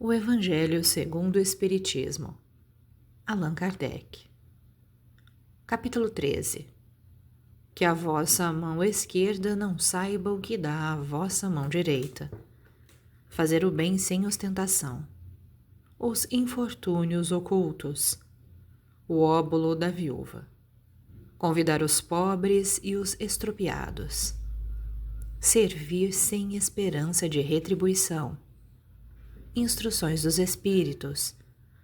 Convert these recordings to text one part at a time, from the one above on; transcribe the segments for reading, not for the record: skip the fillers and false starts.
O Evangelho segundo o Espiritismo. Allan Kardec. Capítulo 13. Que a vossa mão esquerda não saiba o que dá a vossa mão direita. Fazer o bem sem ostentação. Os infortúnios ocultos. O óbolo da viúva. Convidar os pobres e os estropiados. Servir sem esperança de retribuição. Instruções dos Espíritos,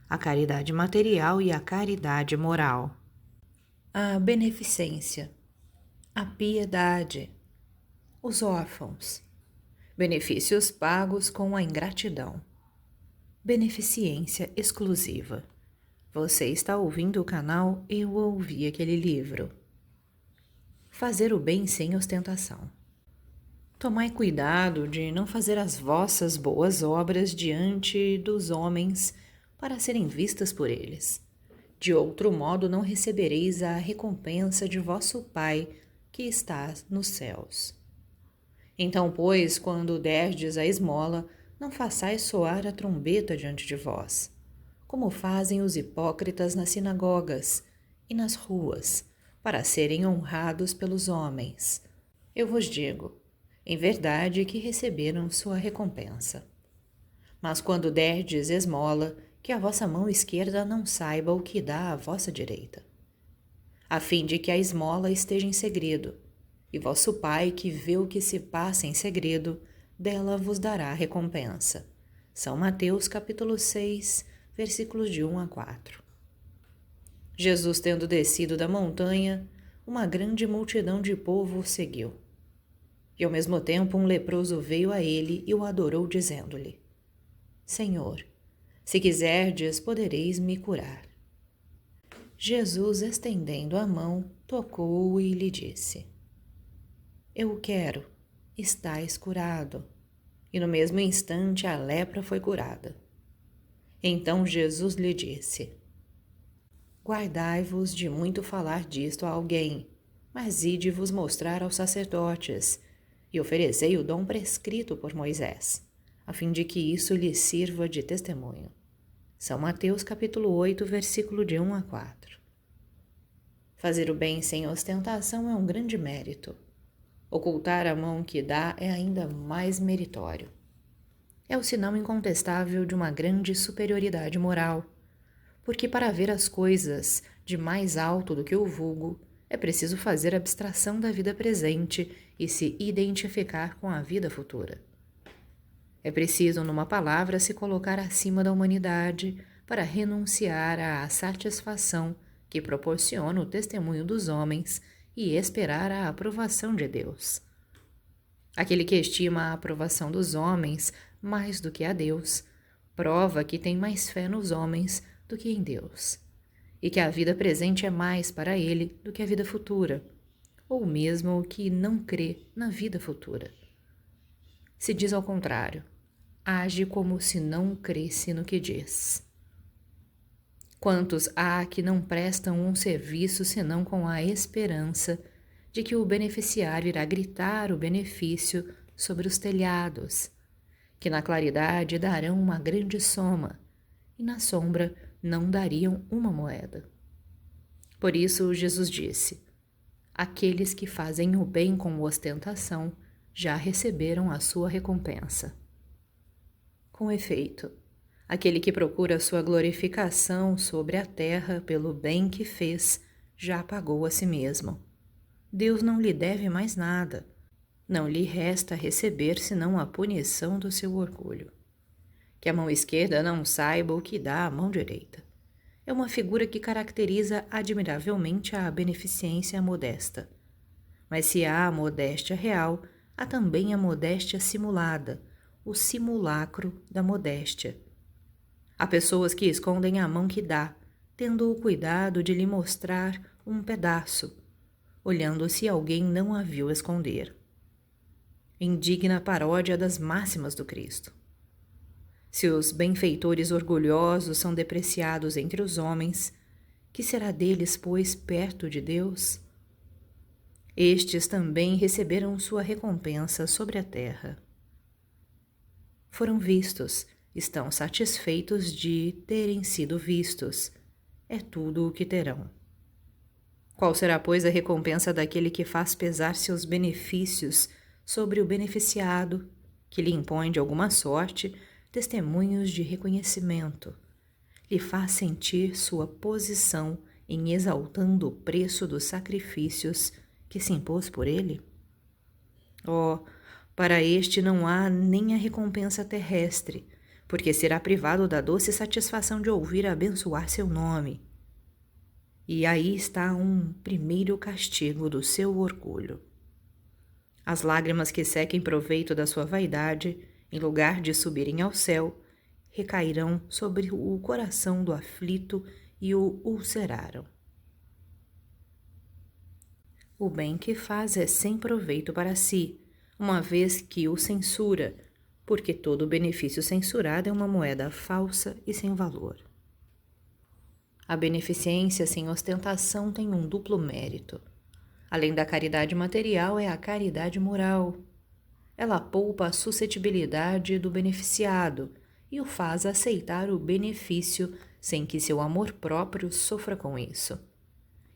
a caridade material e a caridade moral, a beneficência, a piedade, os órfãos, benefícios pagos com a ingratidão, beneficência exclusiva. Você está ouvindo o canal Eu Ouvi Aquele Livro. Fazer o bem sem ostentação. Tomai cuidado de não fazer as vossas boas obras diante dos homens para serem vistas por eles. De outro modo não recebereis a recompensa de vosso Pai que está nos céus. Então, pois, quando derdes a esmola, não façais soar a trombeta diante de vós, como fazem os hipócritas nas sinagogas e nas ruas, para serem honrados pelos homens. Eu vos digo, em verdade que receberam sua recompensa. Mas quando derdes esmola, que a vossa mão esquerda não saiba o que dá a vossa direita, a fim de que a esmola esteja em segredo, e vosso Pai, que vê o que se passa em segredo, dela vos dará recompensa. São Mateus capítulo 6, versículos de 1 a 4. Jesus, tendo descido da montanha, uma grande multidão de povo o seguiu. E ao mesmo tempo um leproso veio a ele e o adorou, dizendo-lhe: Senhor, se quiserdes, podereis me curar. Jesus, estendendo a mão, tocou-o e lhe disse: Eu o quero, estais curado. E no mesmo instante a lepra foi curada. Então Jesus lhe disse: Guardai-vos de muito falar disto a alguém, mas ide vos mostrar aos sacerdotes, e oferecei o dom prescrito por Moisés, a fim de que isso lhes sirva de testemunho. São Mateus capítulo 8, versículo de 1 a 4. Fazer o bem sem ostentação é um grande mérito. Ocultar a mão que dá é ainda mais meritório. É o sinal incontestável de uma grande superioridade moral, porque para ver as coisas de mais alto do que o vulgo, é preciso fazer abstração da vida presente e se identificar com a vida futura. É preciso, numa palavra, se colocar acima da humanidade para renunciar à satisfação que proporciona o testemunho dos homens e esperar a aprovação de Deus. Aquele que estima a aprovação dos homens mais do que a Deus, prova que tem mais fé nos homens do que em Deus, e que a vida presente é mais para ele do que a vida futura, ou mesmo que não crê na vida futura. Se diz ao contrário, age como se não cresce no que diz. Quantos há que não prestam um serviço senão com a esperança de que o beneficiário irá gritar o benefício sobre os telhados, que na claridade darão uma grande soma, e na sombra não dariam uma moeda. Por isso Jesus disse: aqueles que fazem o bem com ostentação já receberam a sua recompensa. Com efeito, aquele que procura sua glorificação sobre a terra pelo bem que fez, já pagou a si mesmo. Deus não lhe deve mais nada. Não lhe resta receber senão a punição do seu orgulho. Que a mão esquerda não saiba o que dá a mão direita. É uma figura que caracteriza admiravelmente a beneficência modesta. Mas se há a modéstia real, há também a modéstia simulada, o simulacro da modéstia. Há pessoas que escondem a mão que dá, tendo o cuidado de lhe mostrar um pedaço, olhando se alguém não a viu esconder. Indigna paródia das máximas do Cristo. Se os benfeitores orgulhosos são depreciados entre os homens, que será deles, pois, perto de Deus? Estes também receberam sua recompensa sobre a terra. Foram vistos, estão satisfeitos de terem sido vistos. É tudo o que terão. Qual será, pois, a recompensa daquele que faz pesar seus benefícios sobre o beneficiado, que lhe impõe de alguma sorte testemunhos de reconhecimento, lhe faz sentir sua posição em exaltando o preço dos sacrifícios que se impôs por ele? Oh, para este não há nem a recompensa terrestre, porque será privado da doce satisfação de ouvir abençoar seu nome. E aí está um primeiro castigo do seu orgulho. As lágrimas que sequem proveito da sua vaidade, em lugar de subirem ao céu, recairão sobre o coração do aflito e o ulceraram. O bem que faz é sem proveito para si, uma vez que o censura, porque todo benefício censurado é uma moeda falsa e sem valor. A beneficência sem ostentação tem um duplo mérito. Além da caridade material, é a caridade moral. Ela poupa a suscetibilidade do beneficiado e o faz aceitar o benefício sem que seu amor próprio sofra com isso,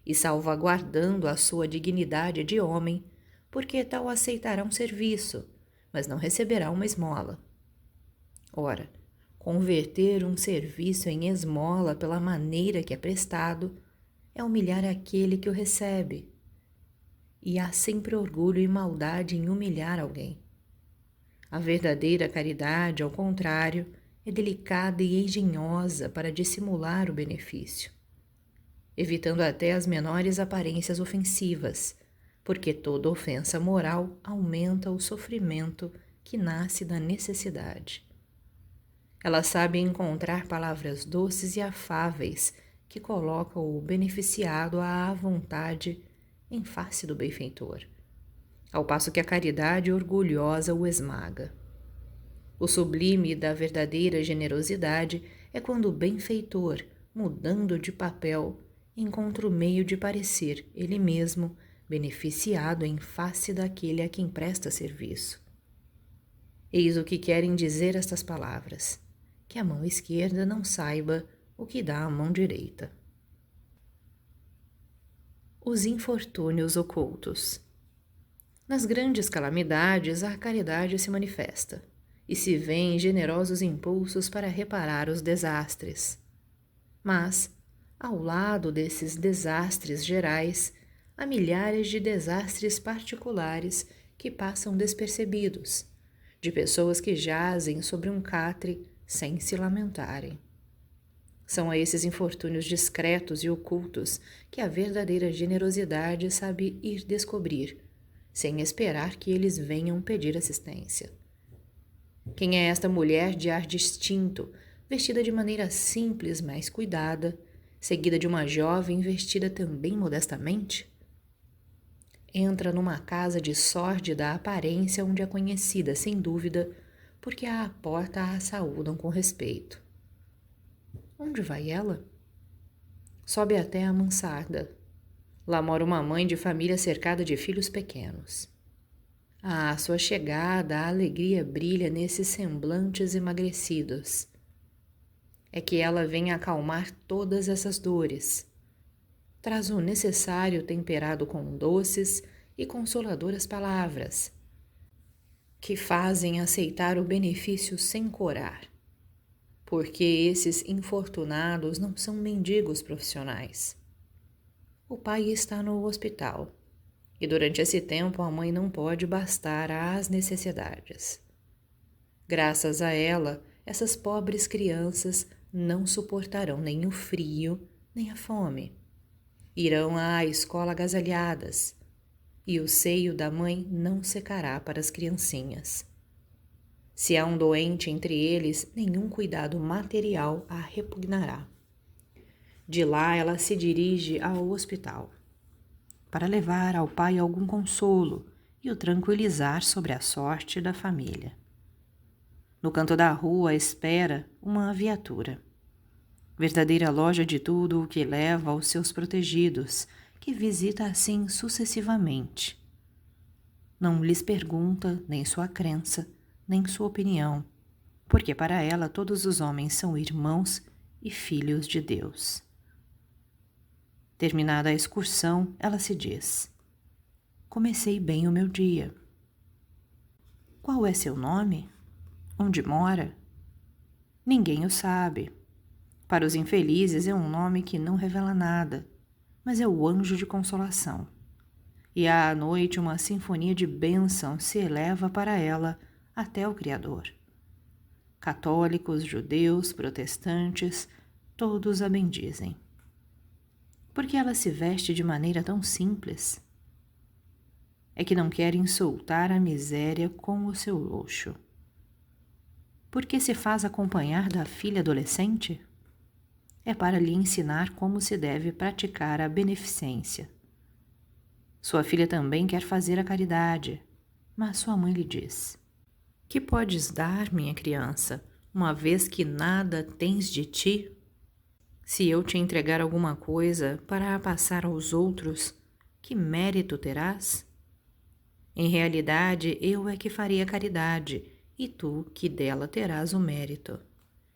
e salvaguardando a sua dignidade de homem, porque tal aceitará um serviço, mas não receberá uma esmola. Ora, converter um serviço em esmola pela maneira que é prestado é humilhar aquele que o recebe. E há sempre orgulho e maldade em humilhar alguém. A verdadeira caridade, ao contrário, é delicada e engenhosa para dissimular o benefício, evitando até as menores aparências ofensivas, porque toda ofensa moral aumenta o sofrimento que nasce da necessidade. Ela sabe encontrar palavras doces e afáveis que colocam o beneficiado à vontade em face do benfeitor, ao passo que a caridade orgulhosa o esmaga. O sublime da verdadeira generosidade é quando o benfeitor, mudando de papel, encontra o meio de parecer ele mesmo beneficiado em face daquele a quem presta serviço. Eis o que querem dizer estas palavras: que a mão esquerda não saiba o que dá a mão direita. Os infortúnios ocultos. Nas grandes calamidades, a caridade se manifesta, e se vêem generosos impulsos para reparar os desastres. Mas, ao lado desses desastres gerais, há milhares de desastres particulares que passam despercebidos, de pessoas que jazem sobre um catre sem se lamentarem. São a esses infortúnios discretos e ocultos que a verdadeira generosidade sabe ir descobrir, sem esperar que eles venham pedir assistência. Quem é esta mulher de ar distinto, vestida de maneira simples, mas cuidada, seguida de uma jovem vestida também modestamente? Entra numa casa de sórdida aparência onde é conhecida, sem dúvida, porque à porta a saúdam com respeito. Onde vai ela? Sobe até a mansarda. Lá mora uma mãe de família cercada de filhos pequenos. À sua chegada, a alegria brilha nesses semblantes emagrecidos. É que ela vem acalmar todas essas dores. Traz o necessário temperado com doces e consoladoras palavras, que fazem aceitar o benefício sem corar, porque esses infortunados não são mendigos profissionais. O pai está no hospital, e durante esse tempo a mãe não pode bastar às necessidades. Graças a ela, essas pobres crianças não suportarão nem o frio, nem a fome. Irão à escola agasalhadas, e o seio da mãe não secará para as criancinhas. Se há um doente entre eles, nenhum cuidado material a repugnará. De lá ela se dirige ao hospital, para levar ao pai algum consolo e o tranquilizar sobre a sorte da família. No canto da rua espera uma viatura, verdadeira loja de tudo o que leva aos seus protegidos, que visita assim sucessivamente. Não lhes pergunta nem sua crença, nem sua opinião, porque para ela todos os homens são irmãos e filhos de Deus. Terminada a excursão, ela se diz: comecei bem o meu dia. Qual é seu nome? Onde mora? Ninguém o sabe. Para os infelizes é um nome que não revela nada, mas é o anjo de consolação. E à noite uma sinfonia de bênção se eleva para ela até o Criador. Católicos, judeus, protestantes, todos a bendizem. Por que ela se veste de maneira tão simples? É que não quer insultar a miséria com o seu luxo. Por que se faz acompanhar da filha adolescente? É para lhe ensinar como se deve praticar a beneficência. Sua filha também quer fazer a caridade, mas sua mãe lhe diz: que podes dar, minha criança, uma vez que nada tens de ti? Se eu te entregar alguma coisa para a passar aos outros, que mérito terás? Em realidade, eu é que faria caridade, e tu que dela terás o mérito.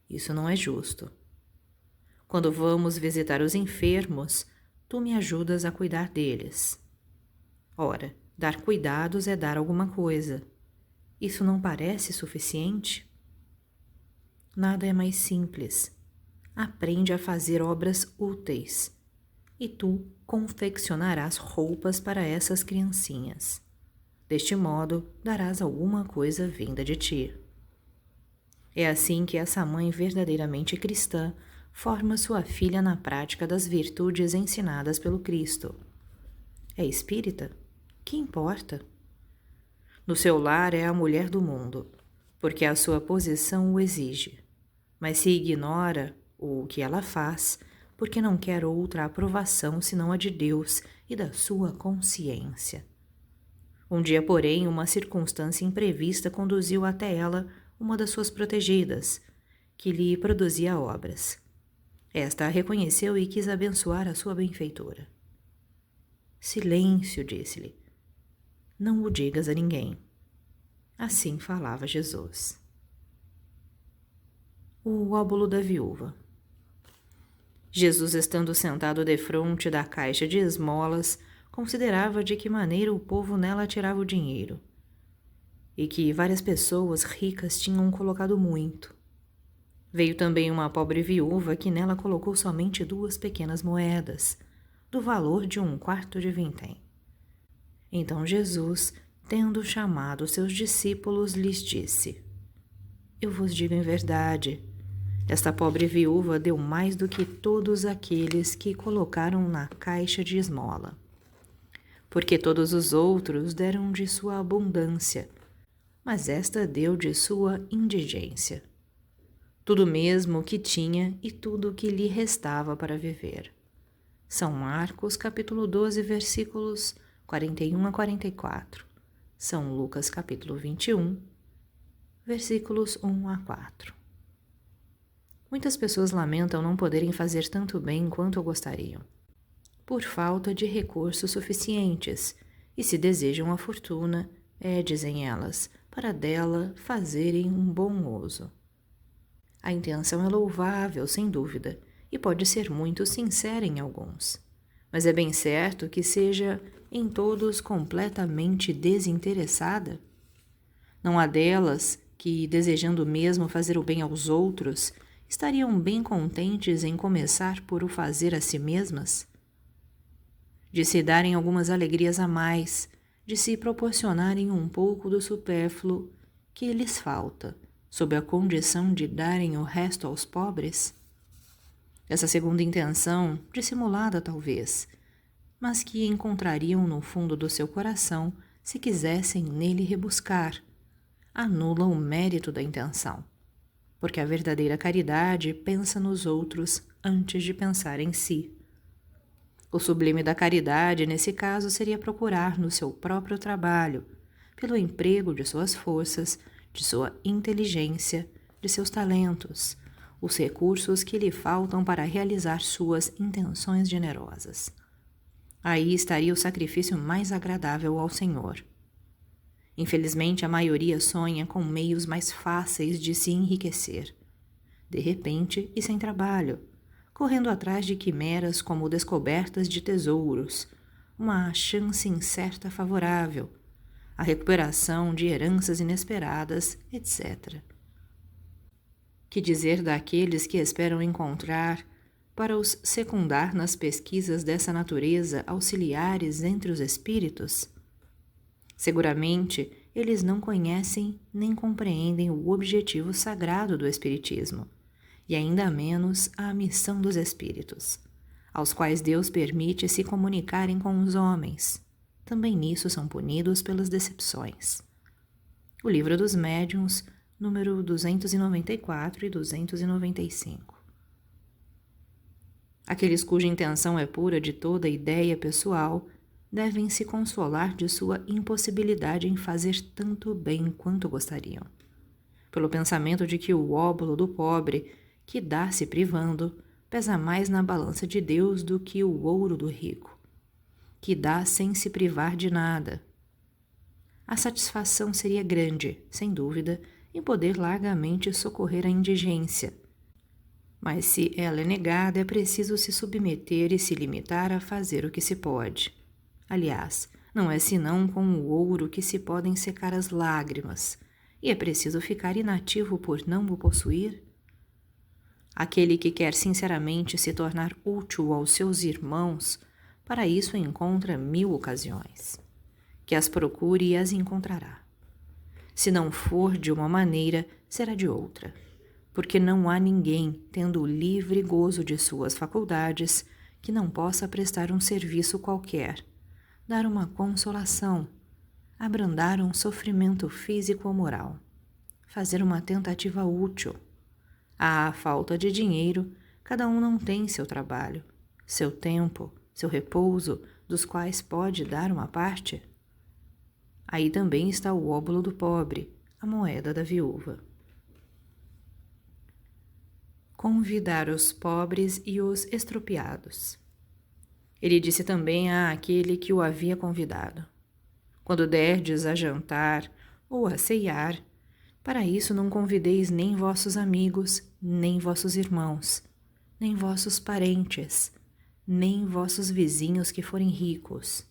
Isso não é justo. Quando vamos visitar os enfermos, tu me ajudas a cuidar deles. Ora, dar cuidados é dar alguma coisa. Isso não parece suficiente? Nada é mais simples. Aprende a fazer obras úteis, e tu confeccionarás roupas para essas criancinhas. Deste modo, darás alguma coisa vinda de ti. É assim que essa mãe verdadeiramente cristã forma sua filha na prática das virtudes ensinadas pelo Cristo. É espírita? Que importa? No seu lar é a mulher do mundo, porque a sua posição o exige, mas se ignora o que ela faz, porque não quer outra aprovação senão a de Deus e da sua consciência. Um dia, porém, uma circunstância imprevista conduziu até ela uma das suas protegidas, que lhe produzia obras. Esta a reconheceu e quis abençoar a sua benfeitora. Silêncio, disse-lhe. Não o digas a ninguém. Assim falava Jesus. O óbolo da viúva. Jesus, estando sentado defronte da caixa de esmolas, considerava de que maneira o povo nela tirava o dinheiro, e que várias pessoas ricas tinham colocado muito. Veio também uma pobre viúva que nela colocou somente 2 pequenas moedas, do valor de 1/4 de vintém. Então Jesus, tendo chamado seus discípulos, lhes disse: Eu vos digo em verdade, esta pobre viúva deu mais do que todos aqueles que colocaram na caixa de esmola. Porque todos os outros deram de sua abundância, mas esta deu de sua indigência. Tudo mesmo o que tinha e tudo o que lhe restava para viver. São Marcos, capítulo 12, versículos 41 a 44. São Lucas, capítulo 21, versículos 1 a 4. Muitas pessoas lamentam não poderem fazer tanto bem quanto gostariam, por falta de recursos suficientes, e se desejam a fortuna, dizem elas, para dela fazerem um bom uso. A intenção é louvável, sem dúvida, e pode ser muito sincera em alguns, mas é bem certo que seja em todos completamente desinteressada? Não há delas que, desejando mesmo fazer o bem aos outros, estariam bem contentes em começar por o fazer a si mesmas? De se darem algumas alegrias a mais, de se proporcionarem um pouco do supérfluo que lhes falta, sob a condição de darem o resto aos pobres? Essa segunda intenção, dissimulada talvez, mas que encontrariam no fundo do seu coração se quisessem nele rebuscar, anula o mérito da intenção, porque a verdadeira caridade pensa nos outros antes de pensar em si. O sublime da caridade, nesse caso, seria procurar no seu próprio trabalho, pelo emprego de suas forças, de sua inteligência, de seus talentos, os recursos que lhe faltam para realizar suas intenções generosas. Aí estaria o sacrifício mais agradável ao Senhor. Infelizmente, a maioria sonha com meios mais fáceis de se enriquecer. De repente e sem trabalho, correndo atrás de quimeras como descobertas de tesouros, uma chance incerta favorável, a recuperação de heranças inesperadas, etc. Que dizer daqueles que esperam encontrar, para os secundar nas pesquisas dessa natureza auxiliares entre os espíritos? Seguramente, eles não conhecem nem compreendem o objetivo sagrado do Espiritismo, e ainda menos a missão dos espíritos, aos quais Deus permite se comunicarem com os homens. Também nisso são punidos pelas decepções. O Livro dos Médiuns, número 294 e 295. Aqueles cuja intenção é pura de toda ideia pessoal devem se consolar de sua impossibilidade em fazer tanto bem quanto gostariam, pelo pensamento de que o óbolo do pobre, que dá se privando, pesa mais na balança de Deus do que o ouro do rico, que dá sem se privar de nada. A satisfação seria grande, sem dúvida, em poder largamente socorrer a indigência. Mas se ela é negada, é preciso se submeter e se limitar a fazer o que se pode. Aliás, não é senão com o ouro que se podem secar as lágrimas, e é preciso ficar inativo por não o possuir? Aquele que quer sinceramente se tornar útil aos seus irmãos, para isso encontra 1000 ocasiões. Que as procure e as encontrará. Se não for de uma maneira, será de outra, porque não há ninguém, tendo o livre gozo de suas faculdades, que não possa prestar um serviço qualquer, dar uma consolação, abrandar um sofrimento físico ou moral, fazer uma tentativa útil. À falta de dinheiro, cada um não tem seu trabalho, seu tempo, seu repouso, dos quais pode dar uma parte. Aí também está o óbolo do pobre, a moeda da viúva. Convidar os pobres e os estropiados. Ele disse também àquele que o havia convidado: quando derdes a jantar ou a ceiar, para isso não convideis nem vossos amigos, nem vossos irmãos, nem vossos parentes, nem vossos vizinhos que forem ricos,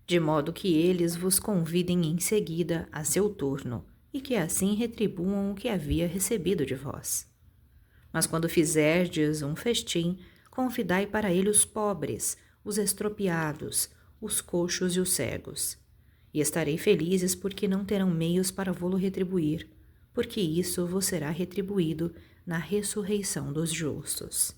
de modo que eles vos convidem em seguida a seu turno, e que assim retribuam o que havia recebido de vós. Mas quando fizerdes um festim, convidai para ele os pobres, os estropiados, os coxos e os cegos. E estarei felizes porque não terão meios para vô-lo retribuir, porque isso vos será retribuído na ressurreição dos justos.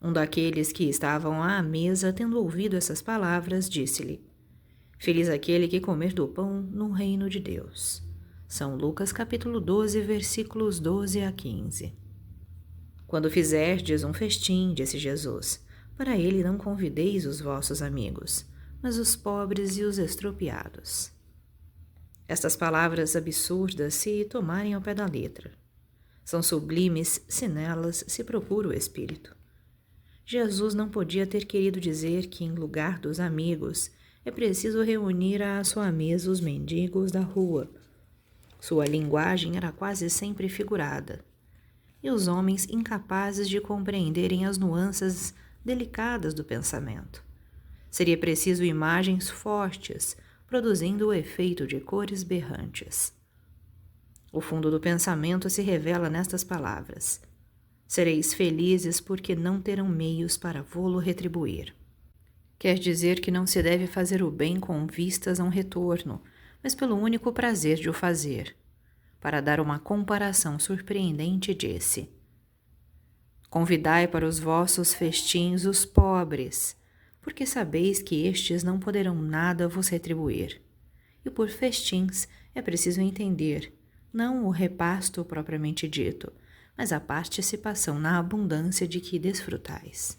Um daqueles que estavam à mesa, tendo ouvido essas palavras, disse-lhe: Feliz aquele que comer do pão no reino de Deus. São Lucas capítulo 12, versículos 12 a 15. Quando fizerdes um festim, disse Jesus, para ele não convideis os vossos amigos, mas os pobres e os estropiados. Estas palavras absurdas se tomarem ao pé da letra. São sublimes se nelas se procura o espírito. Jesus não podia ter querido dizer que, em lugar dos amigos, é preciso reunir à sua mesa os mendigos da rua. Sua linguagem era quase sempre figurada, e os homens incapazes de compreenderem as nuances delicadas do pensamento. Seria preciso imagens fortes, produzindo o efeito de cores berrantes. O fundo do pensamento se revela nestas palavras: Sereis felizes porque não terão meios para vô-lo retribuir. Quer dizer que não se deve fazer o bem com vistas a um retorno, mas pelo único prazer de o fazer. Para dar uma comparação surpreendente, disse: Convidai para os vossos festins os pobres, porque sabeis que estes não poderão nada vos retribuir. E por festins é preciso entender, não o repasto propriamente dito, mas a participação na abundância de que desfrutais.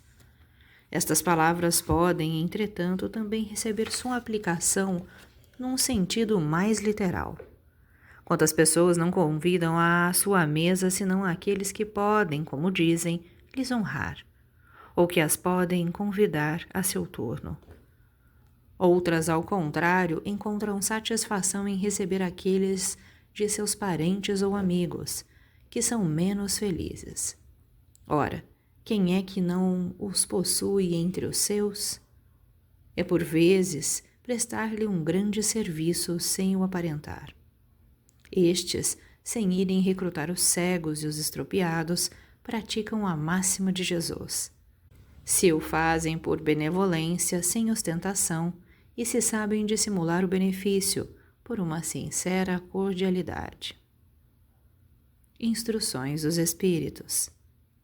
Estas palavras podem, entretanto, também receber sua aplicação num sentido mais literal. Quantas pessoas não convidam à sua mesa senão aqueles que podem, como dizem, lhes honrar, ou que as podem convidar a seu turno? Outras, ao contrário, encontram satisfação em receber aqueles de seus parentes ou amigos, que são menos felizes. Ora, quem é que não os possui entre os seus? É por vezes prestar-lhe um grande serviço sem o aparentar. Estes, sem irem recrutar os cegos e os estropiados, praticam a máxima de Jesus. Se o fazem por benevolência, sem ostentação, e se sabem dissimular o benefício por uma sincera cordialidade. Instruções dos Espíritos: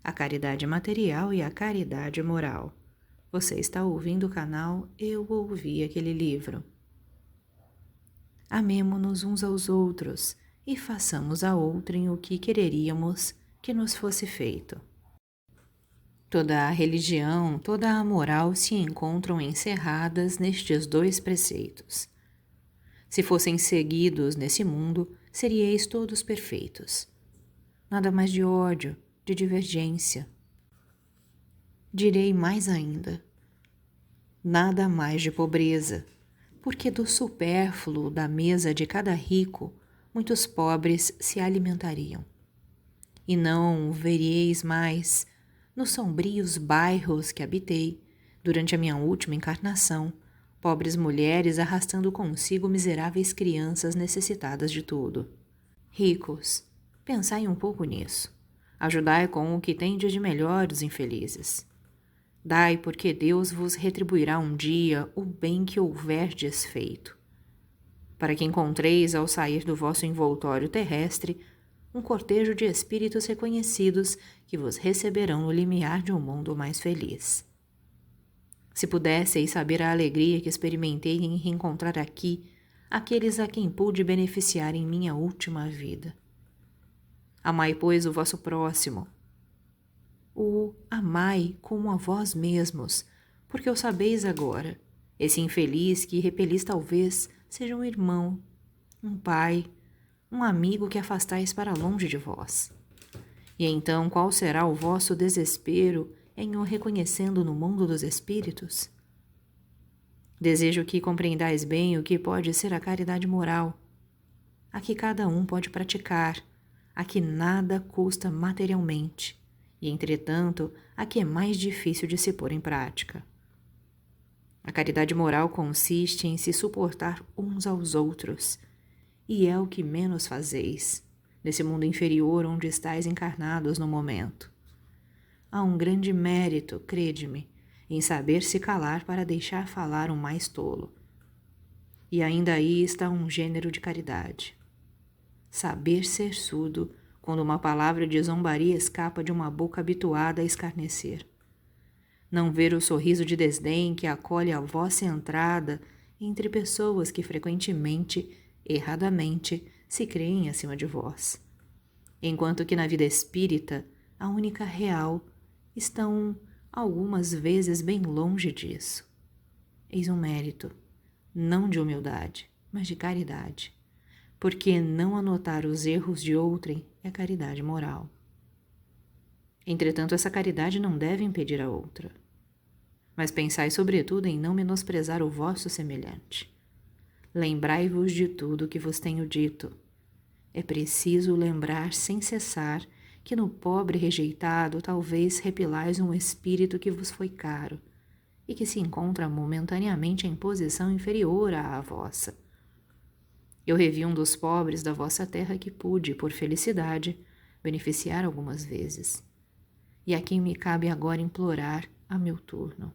a caridade material e a caridade moral. Você está ouvindo o canal Eu Ouvi Aquele Livro. Amemo-nos uns aos outros e façamos a outrem o que quereríamos que nos fosse feito. Toda a religião, toda a moral se encontram encerradas nestes dois preceitos. Se fossem seguidos nesse mundo, seríeis todos perfeitos. Nada mais de ódio, de divergência. Direi mais ainda, nada mais de pobreza, porque do supérfluo da mesa de cada rico, muitos pobres se alimentariam. E não veríeis mais, nos sombrios bairros que habitei, durante a minha última encarnação, pobres mulheres arrastando consigo miseráveis crianças necessitadas de tudo. Ricos, pensai um pouco nisso. Ajudai com o que tendes de melhor os infelizes. Dai, porque Deus vos retribuirá um dia o bem que houverdes feito. Para que encontreis, ao sair do vosso envoltório terrestre, um cortejo de espíritos reconhecidos que vos receberão no limiar de um mundo mais feliz. Se pudesseis saber a alegria que experimentei em reencontrar aqui aqueles a quem pude beneficiar em minha última vida. Amai, pois, o vosso próximo. O amai como a vós mesmos, porque o sabeis agora. Esse infeliz que repelis talvez seja um irmão, um pai, um amigo que afastais para longe de vós. E então qual será o vosso desespero em o reconhecendo no mundo dos espíritos? Desejo que compreendais bem o que pode ser a caridade moral, a que cada um pode praticar, a que nada custa materialmente, e, entretanto, a que é mais difícil de se pôr em prática. A caridade moral consiste em se suportar uns aos outros, e é o que menos fazeis, nesse mundo inferior onde estáis encarnados no momento. Há um grande mérito, crede-me, em saber se calar para deixar falar o mais tolo. E ainda aí está um gênero de caridade. Saber ser surdo quando uma palavra de zombaria escapa de uma boca habituada a escarnecer. Não ver o sorriso de desdém que acolhe a vossa entrada entre pessoas que frequentemente, erradamente, se creem acima de vós. Enquanto que na vida espírita, a única real, estão algumas vezes bem longe disso. Eis um mérito, não de humildade, mas de caridade, porque não anotar os erros de outrem é caridade moral. Entretanto, essa caridade não deve impedir a outra. Mas pensai sobretudo em não menosprezar o vosso semelhante. Lembrai-vos de tudo o que vos tenho dito. É preciso lembrar sem cessar que no pobre rejeitado talvez repilais um espírito que vos foi caro e que se encontra momentaneamente em posição inferior à vossa. Eu revi um dos pobres da vossa terra que pude, por felicidade, beneficiar algumas vezes, e a quem me cabe agora implorar a meu turno.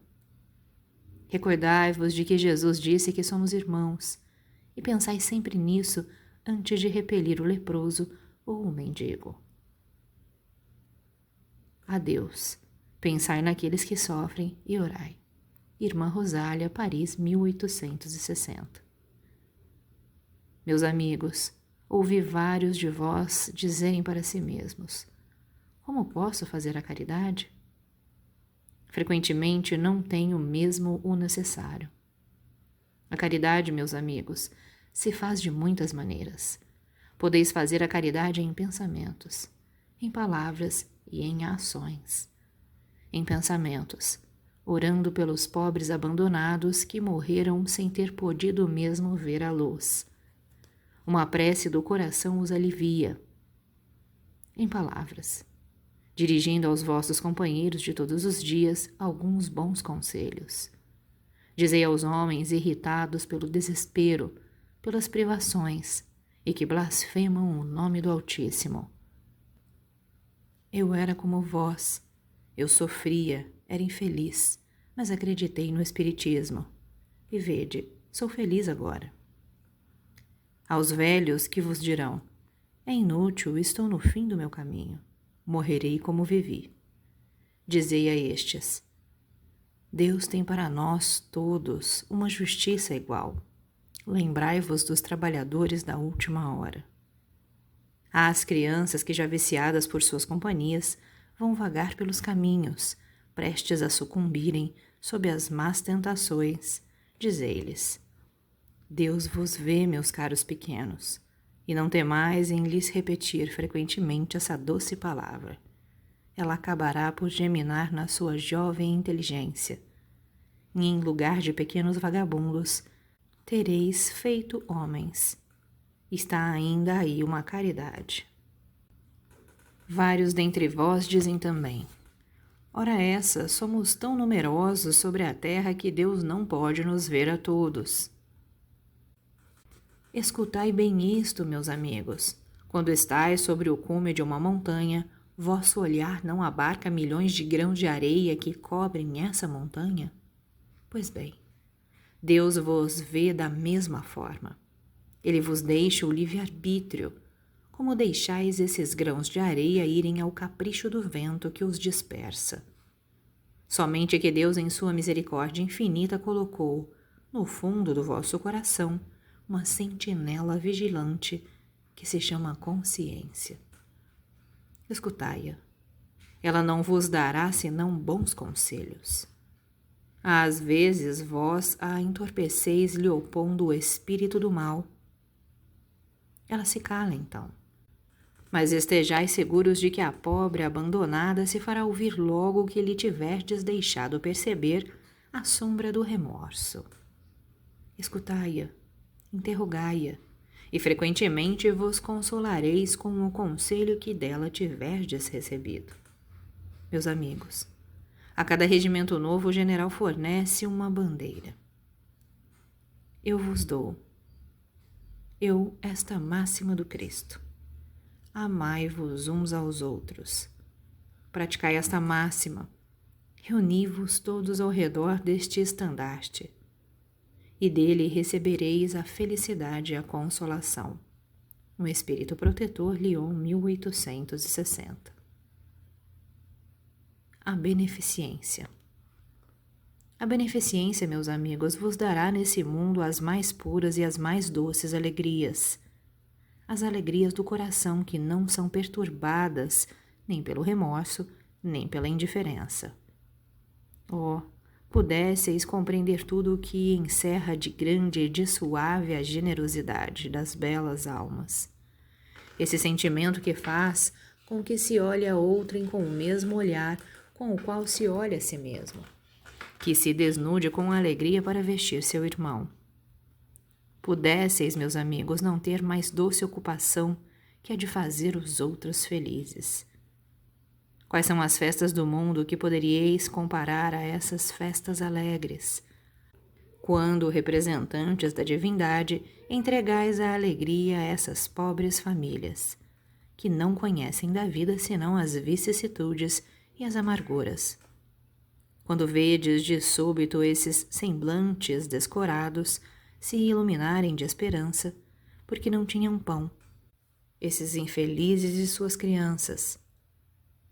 Recordai-vos de que Jesus disse que somos irmãos, e pensai sempre nisso antes de repelir o leproso ou o mendigo. Adeus. Pensai naqueles que sofrem e orai. Irmã Rosália, Paris, 1860. Meus amigos, ouvi vários de vós dizerem para si mesmos: como posso fazer a caridade? Frequentemente não tenho mesmo o necessário. A caridade, meus amigos, se faz de muitas maneiras. Podeis fazer a caridade em pensamentos, em palavras e em ações. Em pensamentos, orando pelos pobres abandonados que morreram sem ter podido mesmo ver a luz. Uma prece do coração os alivia. Em palavras, dirigindo aos vossos companheiros de todos os dias alguns bons conselhos. Dizei aos homens irritados pelo desespero, pelas privações, e que blasfemam o nome do Altíssimo: eu era como vós, eu sofria, era infeliz, mas acreditei no Espiritismo. E vede, sou feliz agora. Aos velhos que vos dirão: é inútil, estou no fim do meu caminho, morrerei como vivi. Dizei a estes: Deus tem para nós todos uma justiça igual. Lembrai-vos dos trabalhadores da última hora. As crianças que, já viciadas por suas companhias, vão vagar pelos caminhos, prestes a sucumbirem sob as más tentações, dizei-lhes: Deus vos vê, meus caros pequenos, e não temais em lhes repetir frequentemente essa doce palavra. Ela acabará por germinar na sua jovem inteligência, e em lugar de pequenos vagabundos, tereis feito homens. Está ainda aí uma caridade. Vários dentre vós dizem também: ora essa, somos tão numerosos sobre a terra que Deus não pode nos ver a todos. Escutai bem isto, meus amigos. Quando estais sobre o cume de uma montanha, vosso olhar não abarca milhões de grãos de areia que cobrem essa montanha? Pois bem, Deus vos vê da mesma forma. Ele vos deixa o livre-arbítrio, como deixais esses grãos de areia irem ao capricho do vento que os dispersa. Somente que Deus, em sua misericórdia infinita, colocou, no fundo do vosso coração, uma sentinela vigilante que se chama consciência. Escutai-a. Ela não vos dará senão bons conselhos. Às vezes vós a entorpeceis lhe opondo o espírito do mal. Ela se cala então. Mas estejais seguros de que a pobre abandonada se fará ouvir logo que lhe tiverdes deixado perceber a sombra do remorso. Escutai-a, interrogai-a, e frequentemente vos consolareis com o conselho que dela tiverdes recebido. Meus amigos, a cada regimento novo o general fornece uma bandeira. Eu vos dou, esta máxima do Cristo: amai-vos uns aos outros. Praticai esta máxima, reuni-vos todos ao redor deste estandarte, e dele recebereis a felicidade e a consolação. Um Espírito Protetor, Lyon, 1860. A beneficência. A beneficência, meus amigos, vos dará nesse mundo as mais puras e as mais doces alegrias. As alegrias do coração que não são perturbadas nem pelo remorso, nem pela indiferença. Oh, pudesseis compreender tudo o que encerra de grande e de suave a generosidade das belas almas. Esse sentimento que faz com que se olhe a outrem com o mesmo olhar com o qual se olha a si mesmo, que se desnude com alegria para vestir seu irmão. Pudesseis, meus amigos, não ter mais doce ocupação que a de fazer os outros felizes. Quais são as festas do mundo que poderíeis comparar a essas festas alegres, quando, representantes da divindade, entregais a alegria a essas pobres famílias, que não conhecem da vida senão as vicissitudes e as amarguras? Quando vedes de súbito esses semblantes descorados se iluminarem de esperança, porque não tinham pão, esses infelizes e suas crianças,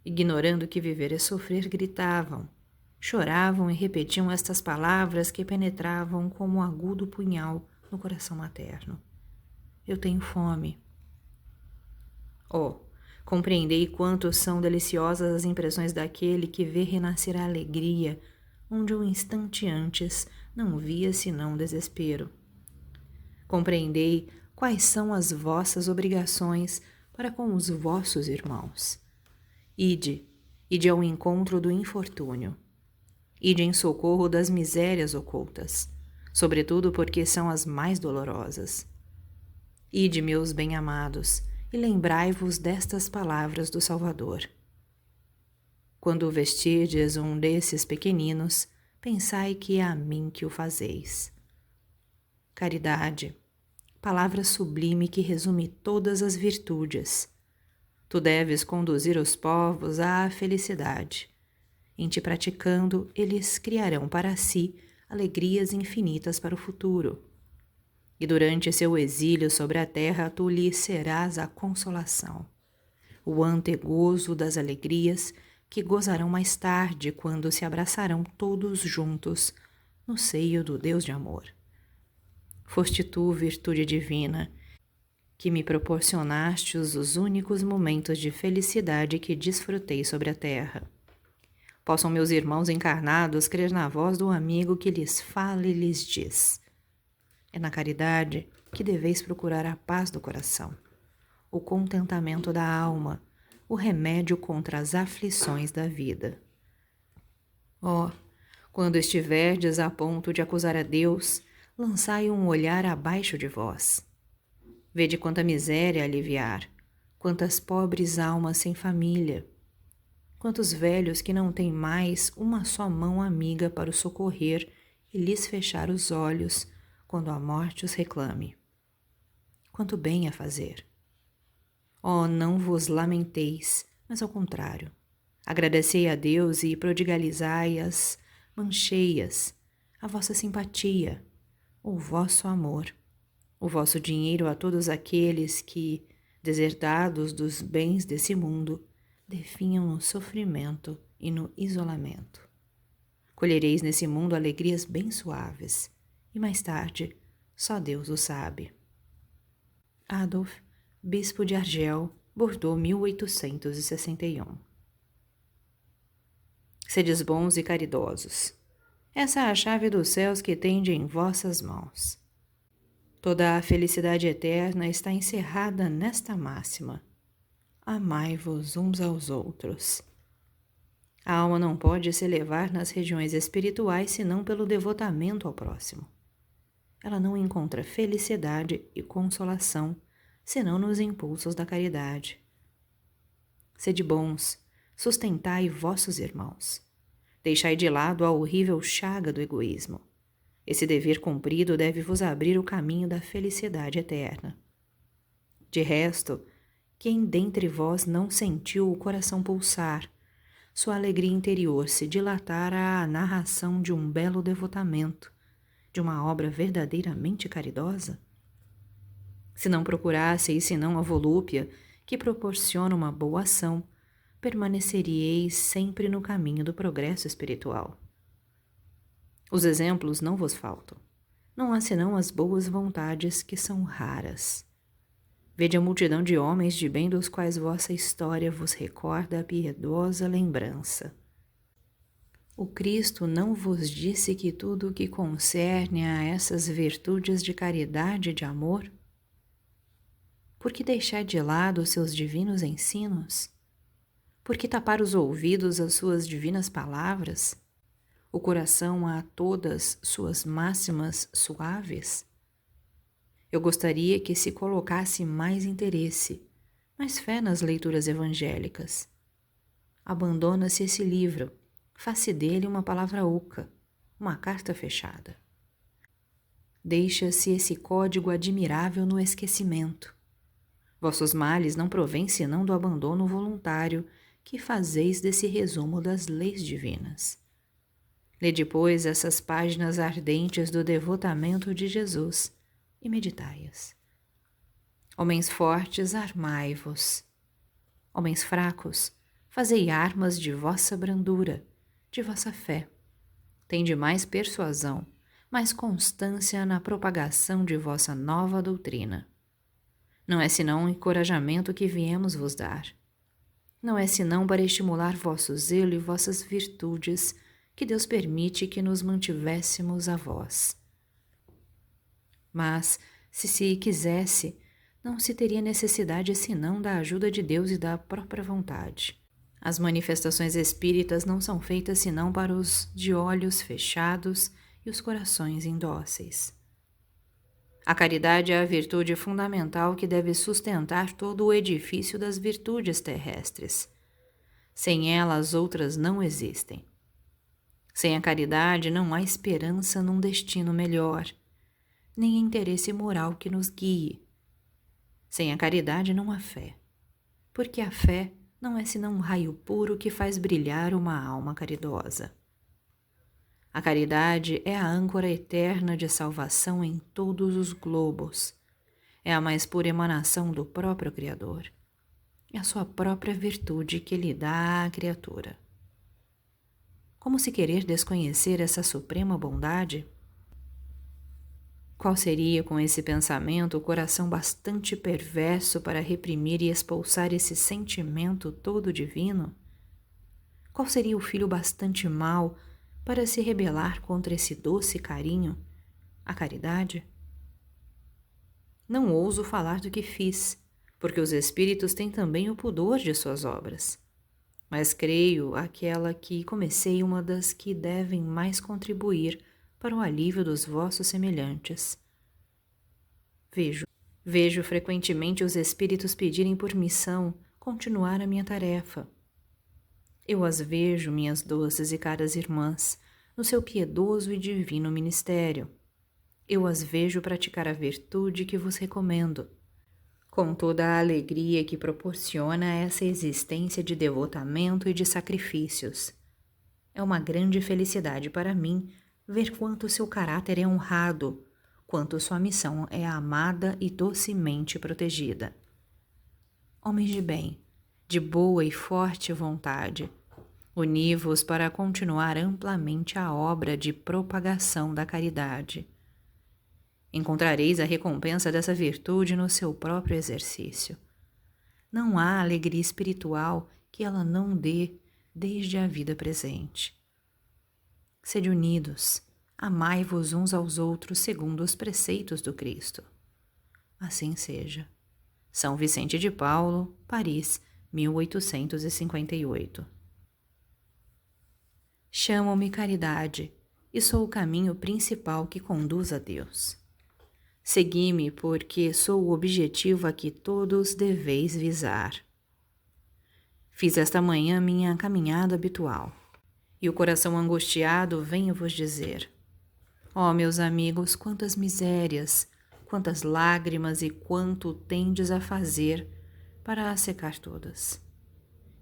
ignorando que viver é sofrer, gritavam, choravam e repetiam estas palavras que penetravam como um agudo punhal no coração materno: eu tenho fome. Oh, compreendei quanto são deliciosas as impressões daquele que vê renascer a alegria, onde um instante antes não via senão desespero. Compreendei quais são as vossas obrigações para com os vossos irmãos. Ide ao encontro do infortúnio. Ide em socorro das misérias ocultas, sobretudo porque são as mais dolorosas. Ide, meus bem-amados, e lembrai-vos destas palavras do Salvador. Quando vestirdes um desses pequeninos, pensai que é a mim que o fazeis. Caridade, palavra sublime que resume todas as virtudes. Tu deves conduzir os povos à felicidade. Em te praticando, eles criarão para si alegrias infinitas para o futuro. E durante seu exílio sobre a terra, tu lhes serás a consolação, o antegozo das alegrias que gozarão mais tarde quando se abraçarão todos juntos no seio do Deus de amor. Foste tu, virtude divina, que me proporcionaste os únicos momentos de felicidade que desfrutei sobre a terra. Possam meus irmãos encarnados crer na voz do amigo que lhes fala e lhes diz: é na caridade que deveis procurar a paz do coração, o contentamento da alma, o remédio contra as aflições da vida. Oh, quando estiverdes a ponto de acusar a Deus, lançai um olhar abaixo de vós. Vede quanta miséria aliviar, quantas pobres almas sem família, quantos velhos que não têm mais uma só mão amiga para os socorrer e lhes fechar os olhos quando a morte os reclame. Quanto bem a fazer! Oh, não vos lamenteis, mas ao contrário, agradecei a Deus e prodigalizai as mancheias, a vossa simpatia, o vosso amor, o vosso dinheiro a todos aqueles que, deserdados dos bens desse mundo, definham no sofrimento e no isolamento. Colhereis nesse mundo alegrias bem suaves, e mais tarde só Deus o sabe. Adolf, bispo de Argel, Bordeaux, 1861. Sedes bons e caridosos. Essa é a chave dos céus que tende em vossas mãos. Toda a felicidade eterna está encerrada nesta máxima: amai-vos uns aos outros. A alma não pode se elevar nas regiões espirituais senão pelo devotamento ao próximo. Ela não encontra felicidade e consolação senão nos impulsos da caridade. Sede bons, sustentai vossos irmãos. Deixai de lado a horrível chaga do egoísmo. Esse dever cumprido deve vos abrir o caminho da felicidade eterna. De resto, quem dentre vós não sentiu o coração pulsar, sua alegria interior se dilatar à narração de um belo devotamento, de uma obra verdadeiramente caridosa? Se não procurasseis senão a volúpia que proporciona uma boa ação, permaneceríeis sempre no caminho do progresso espiritual. Os exemplos não vos faltam. Não há senão as boas vontades que são raras. Vede a multidão de homens de bem dos quais vossa história vos recorda a piedosa lembrança. O Cristo não vos disse que tudo o que concerne a essas virtudes de caridade e de amor? Por que deixar de lado os seus divinos ensinos? Por que tapar os ouvidos às suas divinas palavras? O coração a todas suas máximas suaves? Eu gostaria que se colocasse mais interesse, mais fé nas leituras evangélicas. Abandona-se esse livro, faz-se dele uma palavra oca, uma carta fechada. Deixa-se esse código admirável no esquecimento. Vossos males não provêm senão do abandono voluntário que fazeis desse resumo das leis divinas. Lede, pois, essas páginas ardentes do devotamento de Jesus e meditai-as. Homens fortes, armai-vos. Homens fracos, fazei armas de vossa brandura, de vossa fé. Tende mais persuasão, mais constância na propagação de vossa nova doutrina. Não é senão um encorajamento que viemos vos dar. Não é senão para estimular vosso zelo e vossas virtudes que Deus permite que nos mantivéssemos a vós. Mas, se quisesse, não se teria necessidade senão da ajuda de Deus e da própria vontade. As manifestações espíritas não são feitas senão para os de olhos fechados e os corações indóceis. A caridade é a virtude fundamental que deve sustentar todo o edifício das virtudes terrestres. Sem ela, as outras não existem. Sem a caridade, não há esperança num destino melhor, nem interesse moral que nos guie. Sem a caridade, não há fé, porque a fé não é senão um raio puro que faz brilhar uma alma caridosa. A caridade é a âncora eterna de salvação em todos os globos. É a mais pura emanação do próprio Criador. É a sua própria virtude que lhe dá à criatura. Como se querer desconhecer essa suprema bondade? Qual seria, com esse pensamento, o coração bastante perverso para reprimir e expulsar esse sentimento todo divino? Qual seria o filho bastante mau para se rebelar contra esse doce carinho, a caridade? Não ouso falar do que fiz, porque os espíritos têm também o pudor de suas obras. Mas creio aquela que comecei uma das que devem mais contribuir para o alívio dos vossos semelhantes. Vejo frequentemente os espíritos pedirem por missão continuar a minha tarefa. Eu as vejo, minhas doces e caras irmãs, no seu piedoso e divino ministério. Eu as vejo praticar a virtude que vos recomendo, com toda a alegria que proporciona essa existência de devotamento e de sacrifícios. É uma grande felicidade para mim ver quanto seu caráter é honrado, quanto sua missão é amada e docemente protegida. Homens de bem, de boa e forte vontade, uni-vos para continuar amplamente a obra de propagação da caridade. Encontrareis a recompensa dessa virtude no seu próprio exercício. Não há alegria espiritual que ela não dê desde a vida presente. Sede unidos, amai-vos uns aos outros segundo os preceitos do Cristo. Assim seja. São Vicente de Paulo, Paris, 1858. Chamo-me caridade e sou o caminho principal que conduz a Deus. Segui-me porque sou o objetivo a que todos deveis visar. Fiz esta manhã minha caminhada habitual, e o coração angustiado venho vos dizer: ó, meus amigos, quantas misérias, quantas lágrimas e quanto tendes a fazer para as secar todas.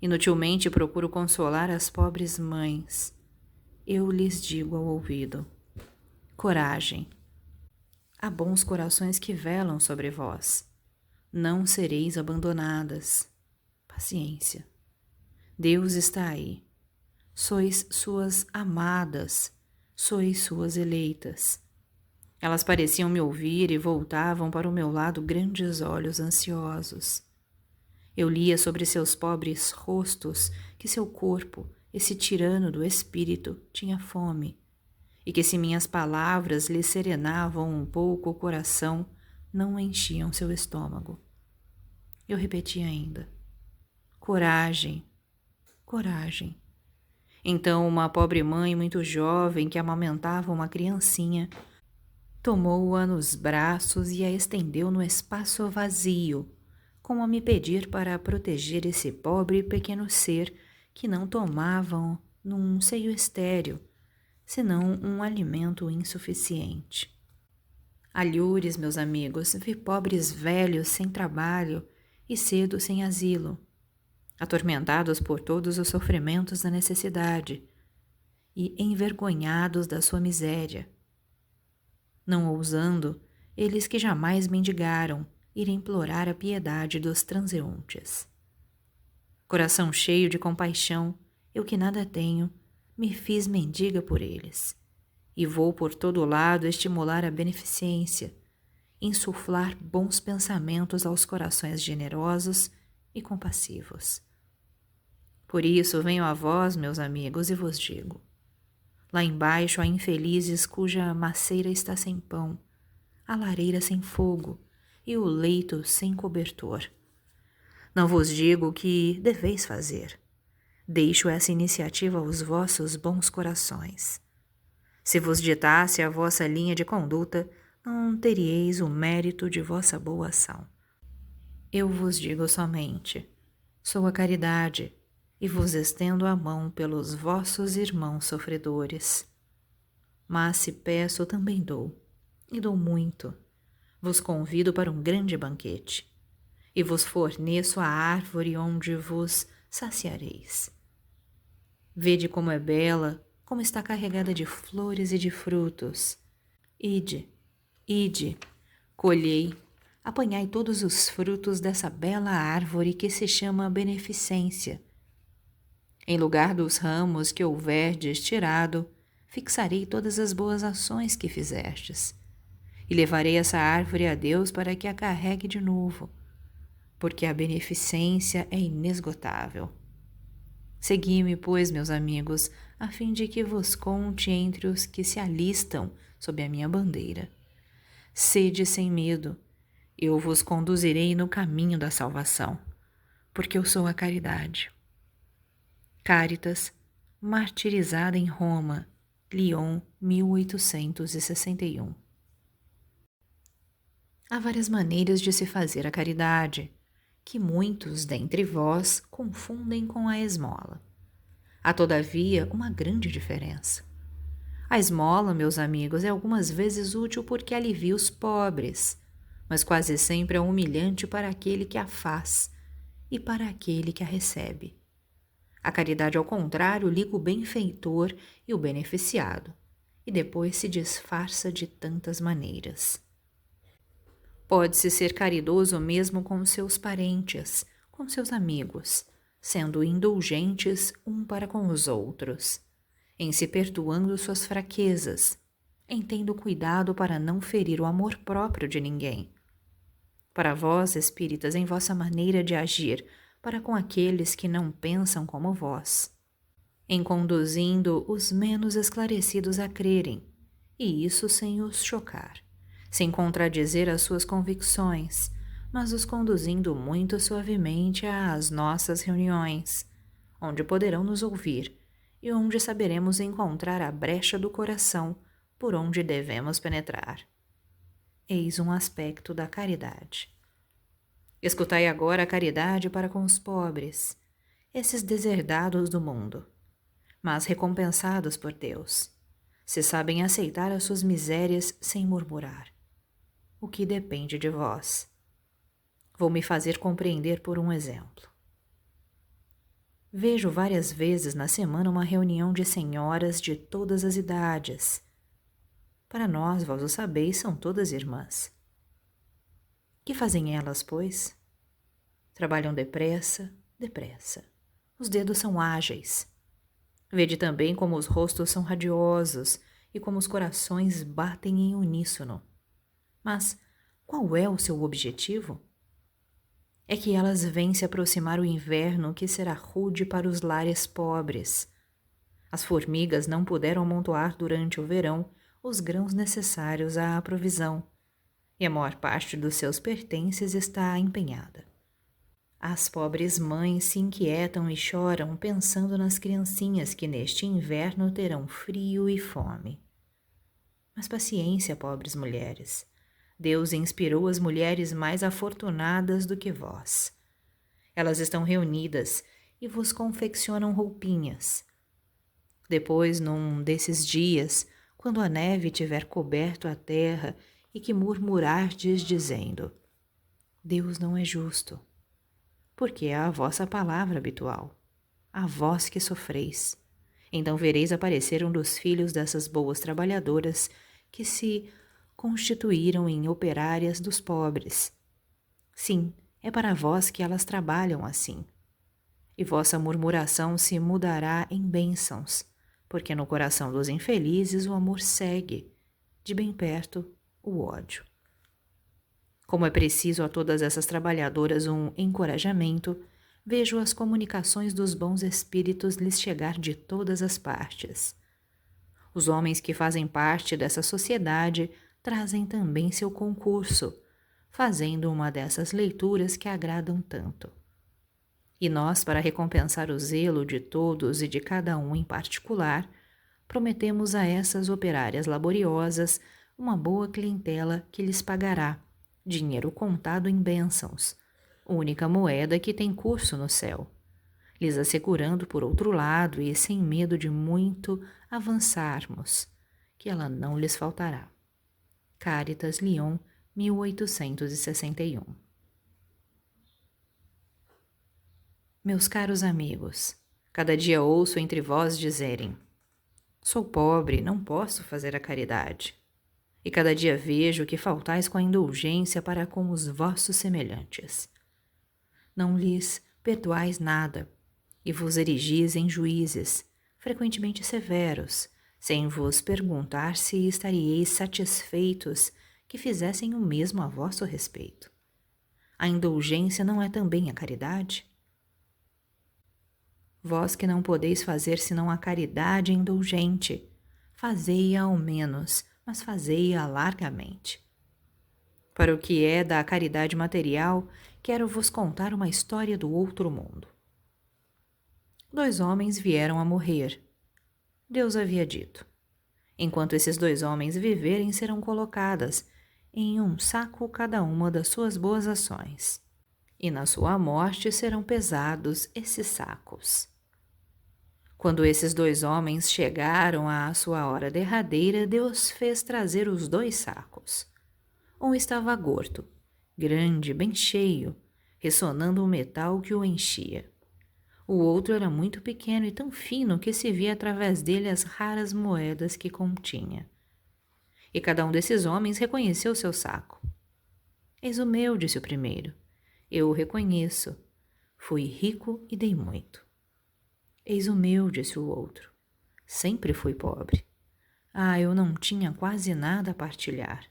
Inutilmente procuro consolar as pobres mães. Eu lhes digo ao ouvido: coragem. Há bons corações que velam sobre vós. Não sereis abandonadas. Paciência. Deus está aí. Sois suas amadas, sois suas eleitas. Elas pareciam me ouvir e voltavam para o meu lado grandes olhos ansiosos. Eu lia sobre seus pobres rostos que seu corpo, esse tirano do espírito, tinha fome, e que se minhas palavras lhe serenavam um pouco o coração, não enchiam seu estômago. Eu repeti ainda: coragem, coragem. Então uma pobre mãe muito jovem que amamentava uma criancinha tomou-a nos braços e a estendeu no espaço vazio, como a me pedir para proteger esse pobre pequeno ser que não tomavam num seio estéril, senão um alimento insuficiente. Alhures, meus amigos, vi pobres velhos sem trabalho e cedo sem asilo, atormentados por todos os sofrimentos da necessidade e envergonhados da sua miséria. Não ousando, eles que jamais mendigaram, ir implorar a piedade dos transeuntes. Coração cheio de compaixão, eu que nada tenho, me fiz mendiga por eles, e vou por todo lado estimular a beneficência, insuflar bons pensamentos aos corações generosos e compassivos. Por isso venho a vós, meus amigos, e vos digo: lá embaixo há infelizes cuja maceira está sem pão, a lareira sem fogo e o leito sem cobertor. Não vos digo o que deveis fazer. deixo essa iniciativa aos vossos bons corações. Se vos ditasse a vossa linha de conduta, não teríeis o mérito de vossa boa ação. Eu vos digo somente, sou a caridade, e vos estendo a mão pelos vossos irmãos sofredores. Mas se peço, também dou, e dou muito. Vos convido para um grande banquete, e vos forneço a árvore onde vos saciareis. Vede como é bela, como está carregada de flores e de frutos. Ide, ide, colhei, apanhai todos os frutos dessa bela árvore que se chama beneficência. Em lugar dos ramos que houverdes tirado, fixarei todas as boas ações que fizestes, e levarei essa árvore a Deus para que a carregue de novo, porque a beneficência é inesgotável. Segui-me, pois, meus amigos, a fim de que vos conte entre os que se alistam sob a minha bandeira. Sede sem medo, eu vos conduzirei no caminho da salvação, porque eu sou a caridade. Caritas, martirizada em Roma, Lyon, 1861. Há várias maneiras de se fazer a caridade, que muitos dentre vós confundem com a esmola. Há, todavia, uma grande diferença. A esmola, meus amigos, é algumas vezes útil porque alivia os pobres, mas quase sempre é humilhante para aquele que a faz e para aquele que a recebe. A caridade, ao contrário, liga o benfeitor e o beneficiado, e depois se disfarça de tantas maneiras. Pode-se ser caridoso mesmo com seus parentes, com seus amigos, sendo indulgentes um para com os outros, em se perdoando suas fraquezas, em tendo cuidado para não ferir o amor próprio de ninguém. Para vós, espíritas, em vossa maneira de agir para com aqueles que não pensam como vós, em conduzindo os menos esclarecidos a crerem, e isso sem os chocar, sem contradizer as suas convicções, mas os conduzindo muito suavemente às nossas reuniões, onde poderão nos ouvir e onde saberemos encontrar a brecha do coração por onde devemos penetrar. Eis um aspecto da caridade. Escutai agora a caridade para com os pobres, esses deserdados do mundo, mas recompensados por Deus, se sabem aceitar as suas misérias sem murmurar, o que depende de vós. Vou me fazer compreender por um exemplo. Vejo várias vezes na semana uma reunião de senhoras de todas as idades. Para nós, vós o sabeis, são todas irmãs. Que fazem elas, pois? Trabalham depressa, depressa. Os dedos são ágeis. Vede também como os rostos são radiosos e como os corações batem em uníssono. Mas qual é o seu objetivo? É que elas vêm se aproximar o inverno que será rude para os lares pobres. As formigas não puderam amontoar durante o verão os grãos necessários à provisão, e a maior parte dos seus pertences está empenhada. As pobres mães se inquietam e choram pensando nas criancinhas que neste inverno terão frio e fome. Mas paciência, pobres mulheres. Deus inspirou as mulheres mais afortunadas do que vós. Elas estão reunidas e vos confeccionam roupinhas. Depois, num desses dias, quando a neve tiver coberto a terra e que murmurardes dizendo: Deus não é justo, porque é a vossa palavra habitual, a vós que sofreis. Então vereis aparecer um dos filhos dessas boas trabalhadoras que se constituíram em operárias dos pobres. Sim, é para vós que elas trabalham assim. E vossa murmuração se mudará em bênçãos, porque no coração dos infelizes o amor segue, de bem perto, o ódio. Como é preciso a todas essas trabalhadoras um encorajamento, vejo as comunicações dos bons espíritos lhes chegar de todas as partes. Os homens que fazem parte dessa sociedade trazem também seu concurso, fazendo uma dessas leituras que agradam tanto. E nós, para recompensar o zelo de todos e de cada um em particular, prometemos a essas operárias laboriosas uma boa clientela que lhes pagará, dinheiro contado em bênçãos, única moeda que tem curso no céu, lhes assegurando, por outro lado, e sem medo de muito avançarmos, que ela não lhes faltará. Caritas, Lyon, 1861. Meus caros amigos, cada dia ouço entre vós dizerem: sou pobre, não posso fazer a caridade. E cada dia vejo que faltais com a indulgência para com os vossos semelhantes. Não lhes perdoais nada, e vos erigis em juízes, frequentemente severos, sem vos perguntar se estaríeis satisfeitos que fizessem o mesmo a vosso respeito. A indulgência não é também a caridade? Vós que não podeis fazer senão a caridade indulgente, fazei-a ao menos, mas fazei-a largamente. Para o que é da caridade material, quero vos contar uma história do outro mundo. 2 homens vieram a morrer. Deus havia dito: enquanto esses 2 homens viverem, serão colocadas em um saco cada uma das suas boas ações, e na sua morte serão pesados esses sacos. Quando esses 2 homens chegaram à sua hora derradeira, Deus fez trazer os 2 sacos. Um estava gordo, grande, bem cheio, ressonando um metal que o enchia. O outro era muito pequeno e tão fino que se via através dele as raras moedas que continha. E cada um desses homens reconheceu seu saco. Eis o meu, disse o primeiro. Eu o reconheço. Fui rico e dei muito. Eis o meu, disse o outro. Sempre fui pobre. Eu não tinha quase nada a partilhar.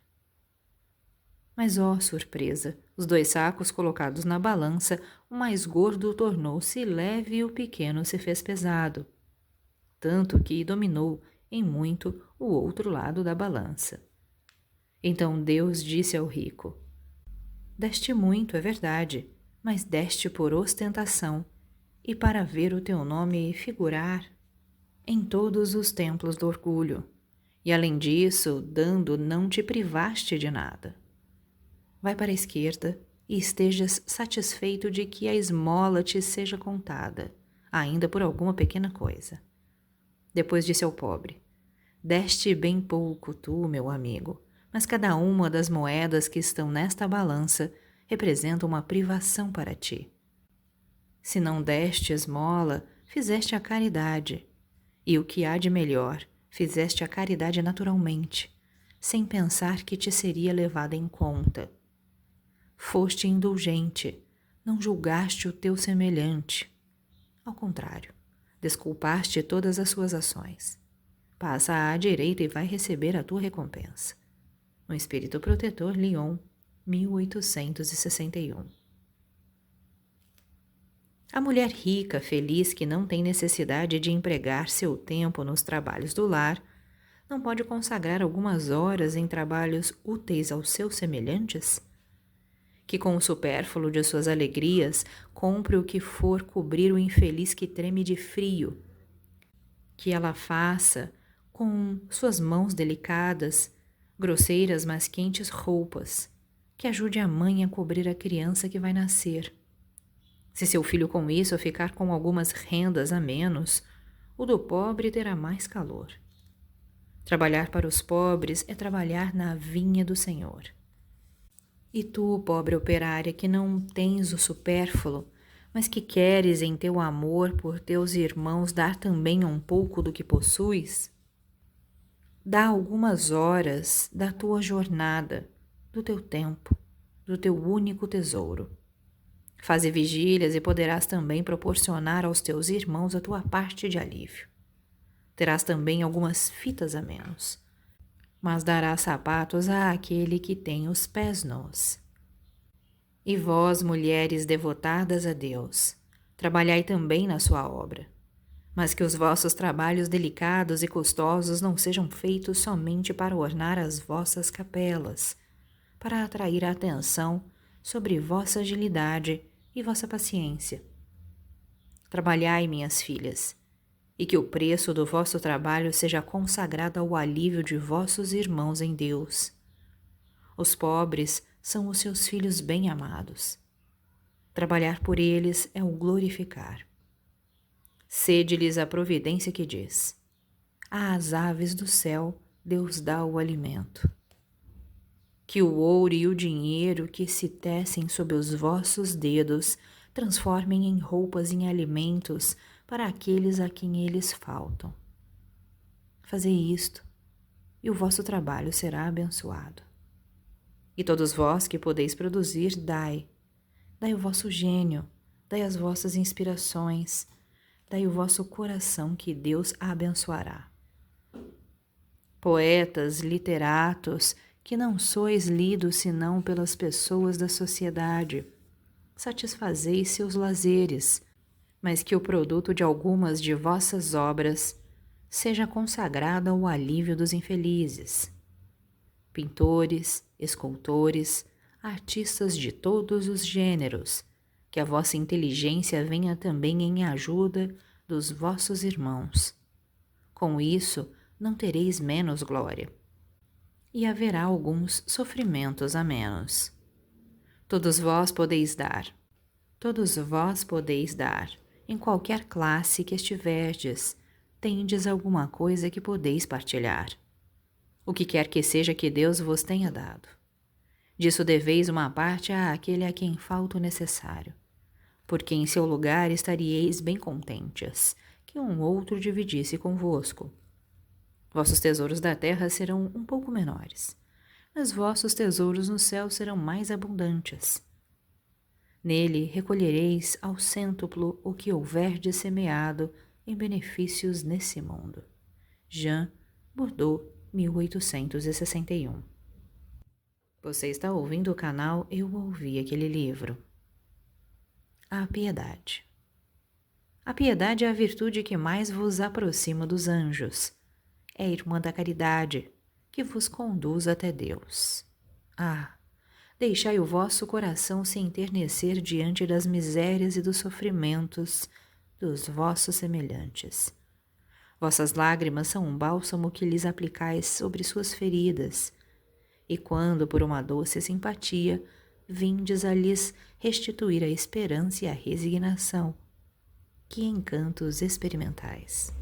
Mas, ó surpresa, os 2 sacos colocados na balança, o mais gordo tornou-se leve e o pequeno se fez pesado, tanto que dominou em muito o outro lado da balança. Então Deus disse ao rico: deste muito, é verdade, mas deste por ostentação, e para ver o teu nome figurar em todos os templos do orgulho. E além disso, dando, não te privaste de nada. Vai para a esquerda e estejas satisfeito de que a esmola te seja contada, ainda por alguma pequena coisa. Depois disse ao pobre: deste bem pouco tu, meu amigo, mas cada uma das moedas que estão nesta balança representa uma privação para ti. Se não deste esmola, fizeste a caridade, e o que há de melhor, fizeste a caridade naturalmente, sem pensar que te seria levada em conta. Foste indulgente, não julgaste o teu semelhante. Ao contrário, desculpaste todas as suas ações. Passa à direita e vai receber a tua recompensa. No Espírito Protetor, Lyon, 1861. A mulher rica, feliz, que não tem necessidade de empregar seu tempo nos trabalhos do lar, não pode consagrar algumas horas em trabalhos úteis aos seus semelhantes? Que com o supérfluo de suas alegrias compre o que for cobrir o infeliz que treme de frio. Que ela faça, com suas mãos delicadas, grosseiras mas quentes roupas, que ajude a mãe a cobrir a criança que vai nascer. Se seu filho com isso ficar com algumas rendas a menos, o do pobre terá mais calor. Trabalhar para os pobres é trabalhar na vinha do Senhor. E tu, pobre operária, que não tens o supérfluo, mas que queres em teu amor por teus irmãos dar também um pouco do que possuis, dá algumas horas da tua jornada, do teu tempo, do teu único tesouro. Faze vigílias e poderás também proporcionar aos teus irmãos a tua parte de alívio. Terás também algumas fitas a menos, mas darás sapatos àquele que tem os pés nus. E vós, mulheres devotadas a Deus, trabalhai também na sua obra, mas que os vossos trabalhos delicados e custosos não sejam feitos somente para ornar as vossas capelas, para atrair a atenção sobre vossa agilidade e vossa paciência, Trabalhai, minhas filhas, e que o preço do vosso trabalho seja consagrado ao alívio de vossos irmãos em Deus. Os pobres são os seus filhos bem-amados. Trabalhar por eles é o glorificar. Sede-lhes a providência que diz: às aves do céu Deus dá o alimento. Que o ouro e o dinheiro que se tecem sob os vossos dedos transformem em roupas e em alimentos para aqueles a quem eles faltam. Fazei isto, e o vosso trabalho será abençoado. E todos vós que podeis produzir, dai o vosso gênio, dai as vossas inspirações, dai o vosso coração que Deus abençoará. Poetas, literatos, que não sois lidos senão pelas pessoas da sociedade, satisfazeis seus lazeres, mas que o produto de algumas de vossas obras seja consagrado ao alívio dos infelizes. Pintores, escultores, artistas de todos os gêneros, que a vossa inteligência venha também em ajuda dos vossos irmãos. Com isso, não tereis menos glória. E haverá alguns sofrimentos a menos. Todos vós podeis dar, em qualquer classe que estiverdes, tendes alguma coisa que podeis partilhar. O que quer que seja que Deus vos tenha dado. Disso deveis uma parte àquele a quem falta o necessário, porque em seu lugar estaríeis bem contentes, que um outro dividisse convosco. Vossos tesouros da terra serão um pouco menores, mas vossos tesouros no céu serão mais abundantes. Nele recolhereis ao cêntuplo o que houverdes semeado em benefícios nesse mundo. Jean Bordeaux, 1861. Você está ouvindo o canal Eu Ouvi Aquele Livro. A piedade. A piedade é a virtude que mais vos aproxima dos anjos. É a irmã da caridade, que vos conduz até Deus. Deixai o vosso coração se enternecer diante das misérias e dos sofrimentos dos vossos semelhantes. Vossas lágrimas são um bálsamo que lhes aplicais sobre suas feridas, e quando, por uma doce simpatia, vindes a lhes restituir a esperança e a resignação, que encantos experimentais.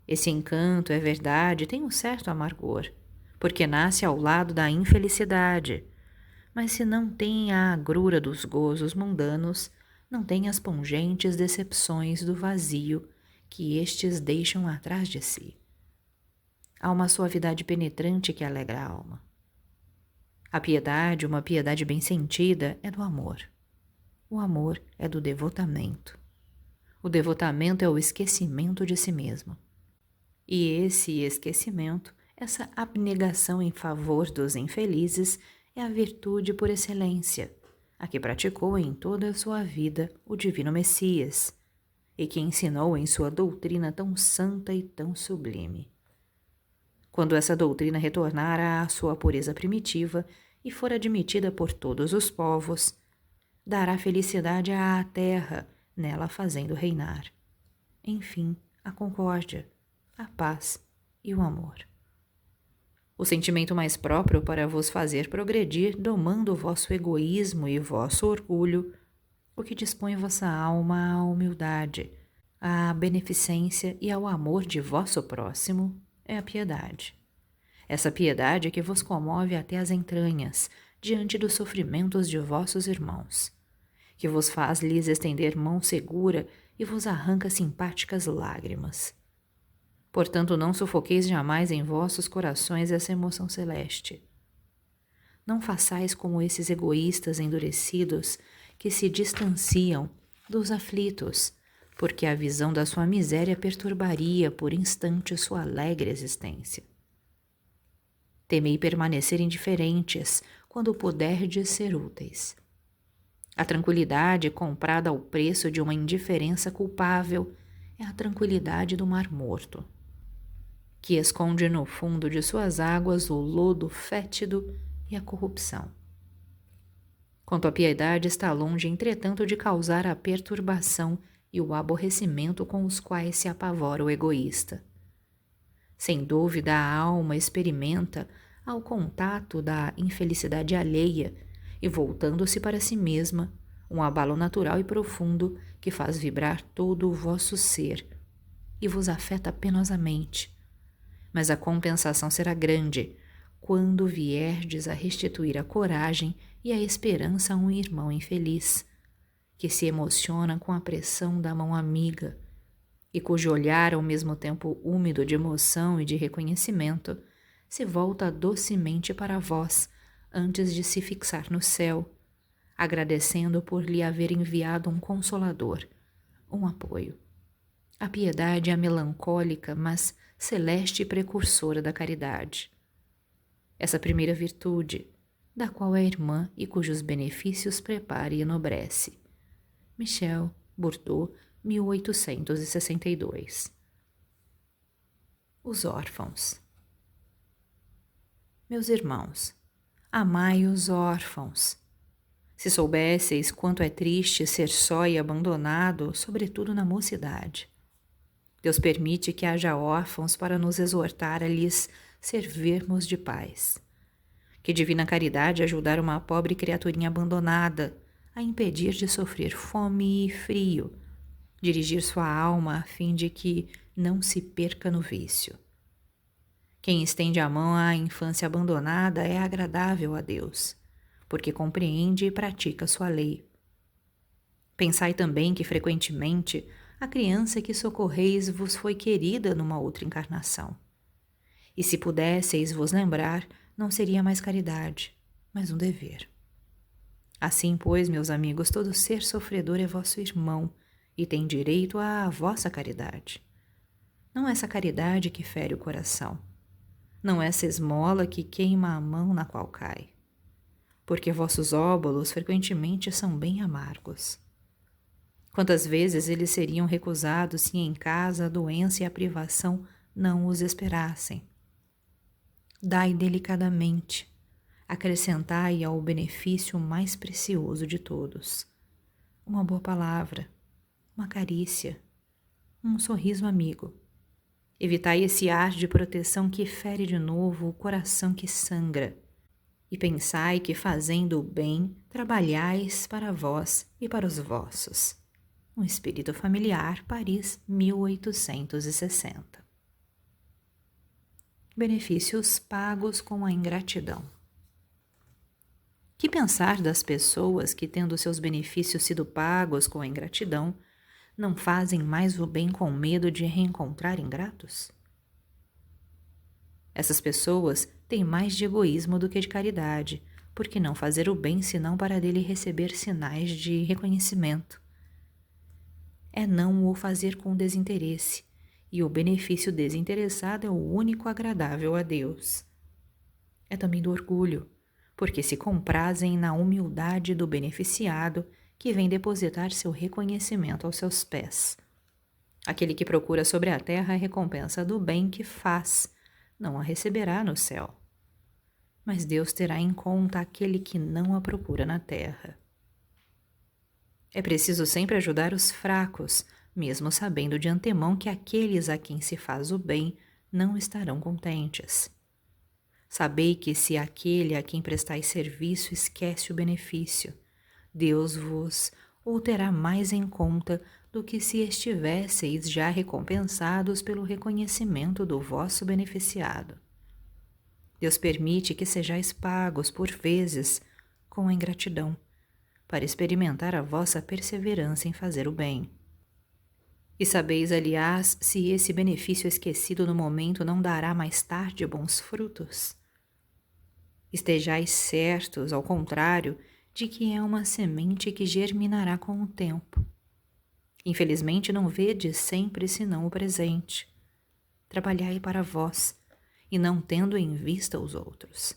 Esse encanto, é verdade, tem um certo amargor, porque nasce ao lado da infelicidade, mas se não tem a agrura dos gozos mundanos, não tem as pungentes decepções do vazio que estes deixam atrás de si. Há uma suavidade penetrante que alegra a alma. A piedade, uma piedade bem sentida, é do amor. O amor é do devotamento. O devotamento é o esquecimento de si mesmo. E esse esquecimento, essa abnegação em favor dos infelizes, é a virtude por excelência, a que praticou em toda a sua vida o divino Messias, e que ensinou em sua doutrina tão santa e tão sublime. Quando essa doutrina retornar à sua pureza primitiva e for admitida por todos os povos, dará felicidade à terra, nela fazendo reinar. Enfim, a concórdia, a paz e o amor. O sentimento mais próprio para vos fazer progredir, domando o vosso egoísmo e vosso orgulho, o que dispõe vossa alma à humildade, à beneficência e ao amor de vosso próximo, é a piedade. Essa piedade que vos comove até as entranhas, diante dos sofrimentos de vossos irmãos, que vos faz lhes estender mão segura e vos arranca simpáticas lágrimas. Portanto, não sufoqueis jamais em vossos corações essa emoção celeste. Não façais como esses egoístas endurecidos que se distanciam dos aflitos, porque a visão da sua miséria perturbaria por instante sua alegre existência. Temei permanecer indiferentes quando puderdes ser úteis. A tranquilidade comprada ao preço de uma indiferença culpável é a tranquilidade do mar morto, que esconde no fundo de suas águas o lodo fétido e a corrupção. Quanto à piedade, está longe, entretanto, de causar a perturbação e o aborrecimento com os quais se apavora o egoísta. Sem dúvida, a alma experimenta, ao contato da infelicidade alheia e voltando-se para si mesma, um abalo natural e profundo que faz vibrar todo o vosso ser e vos afeta penosamente. Mas a compensação será grande quando vierdes a restituir a coragem e a esperança a um irmão infeliz, que se emociona com a pressão da mão amiga e cujo olhar, ao mesmo tempo úmido de emoção e de reconhecimento, se volta docemente para vós antes de se fixar no céu, agradecendo por lhe haver enviado um consolador, um apoio. A piedade é a melancólica, mas celeste precursora da caridade. Essa primeira virtude, da qual é irmã e cujos benefícios prepara e enobrece. Michel Bourdieu, 1862. Os órfãos. Meus irmãos, amai os órfãos. Se soubesseis quanto é triste ser só e abandonado, sobretudo na mocidade. Deus permite que haja órfãos para nos exortar a lhes servirmos de pais. Que divina caridade ajudar uma pobre criaturinha abandonada a impedir de sofrer fome e frio, dirigir sua alma a fim de que não se perca no vício. Quem estende a mão à infância abandonada é agradável a Deus, porque compreende e pratica sua lei. Pensai também que, frequentemente, a criança que socorreis vos foi querida numa outra encarnação. E se pudesseis vos lembrar, não seria mais caridade, mas um dever. Assim, pois, meus amigos, todo ser sofredor é vosso irmão e tem direito à vossa caridade. Não essa caridade que fere o coração, não essa esmola que queima a mão na qual cai, porque vossos óbolos frequentemente são bem amargos. Quantas vezes eles seriam recusados se em casa a doença e a privação não os esperassem? Dai delicadamente, acrescentai ao benefício mais precioso de todos, uma boa palavra, uma carícia, um sorriso amigo. Evitai esse ar de proteção que fere de novo o coração que sangra, e pensai que fazendo o bem trabalhais para vós e para os vossos. Um espírito familiar, Paris, 1860. Benefícios pagos com a ingratidão. Que pensar das pessoas que, tendo seus benefícios sido pagos com a ingratidão, não fazem mais o bem com medo de reencontrar ingratos? Essas pessoas têm mais de egoísmo do que de caridade, porque não fazer o bem senão para dele receber sinais de reconhecimento. É não o fazer com desinteresse, e o benefício desinteressado é o único agradável a Deus. É também do orgulho, porque se comprazem na humildade do beneficiado que vem depositar seu reconhecimento aos seus pés. Aquele que procura sobre a terra a recompensa do bem que faz, não a receberá no céu. Mas Deus terá em conta aquele que não a procura na terra. É preciso sempre ajudar os fracos, mesmo sabendo de antemão que aqueles a quem se faz o bem não estarão contentes. Sabei que se aquele a quem prestais serviço esquece o benefício, Deus vos o terá mais em conta do que se estivesseis já recompensados pelo reconhecimento do vosso beneficiado. Deus permite que sejais pagos, por vezes, com a ingratidão, para experimentar a vossa perseverança em fazer o bem. E sabeis, aliás, se esse benefício esquecido no momento não dará mais tarde bons frutos? Estejais certos, ao contrário, de que é uma semente que germinará com o tempo. Infelizmente não vedes sempre senão o presente. Trabalhai para vós, e não tendo em vista os outros.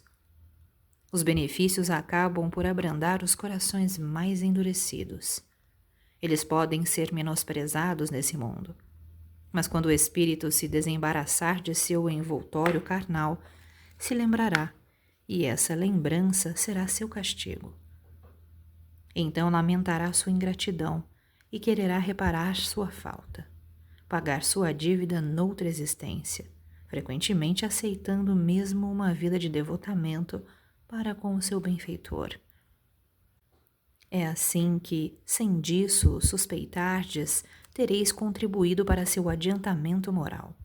Os benefícios acabam por abrandar os corações mais endurecidos. Eles podem ser menosprezados nesse mundo, mas quando o espírito se desembaraçar de seu envoltório carnal, se lembrará, e essa lembrança será seu castigo. Então lamentará sua ingratidão e quererá reparar sua falta, pagar sua dívida noutra existência, frequentemente aceitando mesmo uma vida de devotamento para com o seu benfeitor. É assim que, sem disso suspeitardes, tereis contribuído para seu adiantamento moral,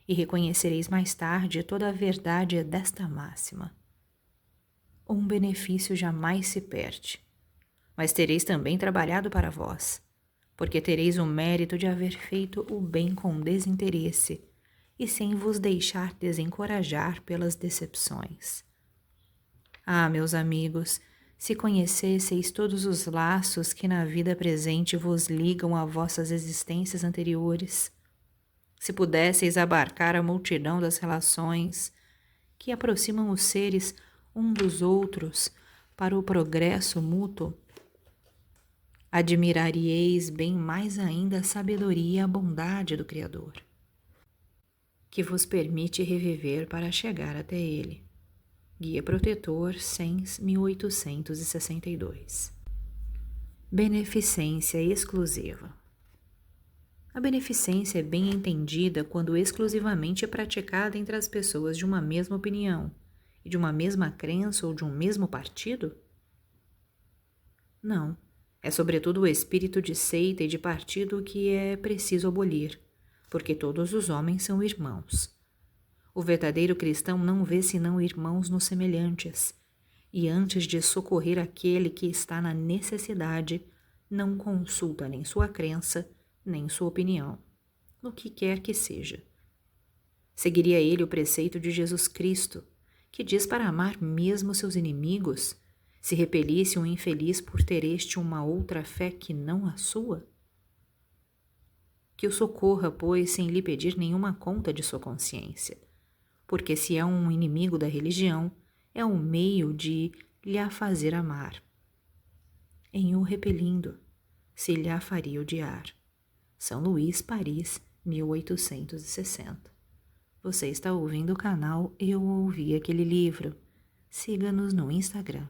e reconhecereis mais tarde toda a verdade desta máxima. Um benefício jamais se perde, mas tereis também trabalhado para vós, porque tereis o mérito de haver feito o bem com desinteresse e sem vos deixar desencorajar pelas decepções. Ah, meus amigos, se conhecesseis todos os laços que na vida presente vos ligam a vossas existências anteriores, se pudesseis abarcar a multidão das relações que aproximam os seres um dos outros para o progresso mútuo, admiraríeis bem mais ainda a sabedoria e a bondade do Criador, que vos permite reviver para chegar até Ele. Guia Protetor, Sens, 1862. Beneficência exclusiva. A beneficência é bem entendida quando exclusivamente é praticada entre as pessoas de uma mesma opinião e de uma mesma crença ou de um mesmo partido? Não. É sobretudo o espírito de seita e de partido que é preciso abolir, porque todos os homens são irmãos. O verdadeiro cristão não vê senão irmãos nos semelhantes, e antes de socorrer aquele que está na necessidade, não consulta nem sua crença, nem sua opinião, no que quer que seja. Seguiria ele o preceito de Jesus Cristo, que diz para amar mesmo seus inimigos, se repelisse um infeliz por ter este uma outra fé que não a sua? Que o socorra, pois, sem lhe pedir nenhuma conta de sua consciência, porque se é um inimigo da religião, é um meio de lhe a fazer amar. Em o repelindo, se lhe a faria odiar. São Luís, Paris, 1860. Você está ouvindo o canal Eu Ouvi Aquele Livro. Siga-nos no Instagram.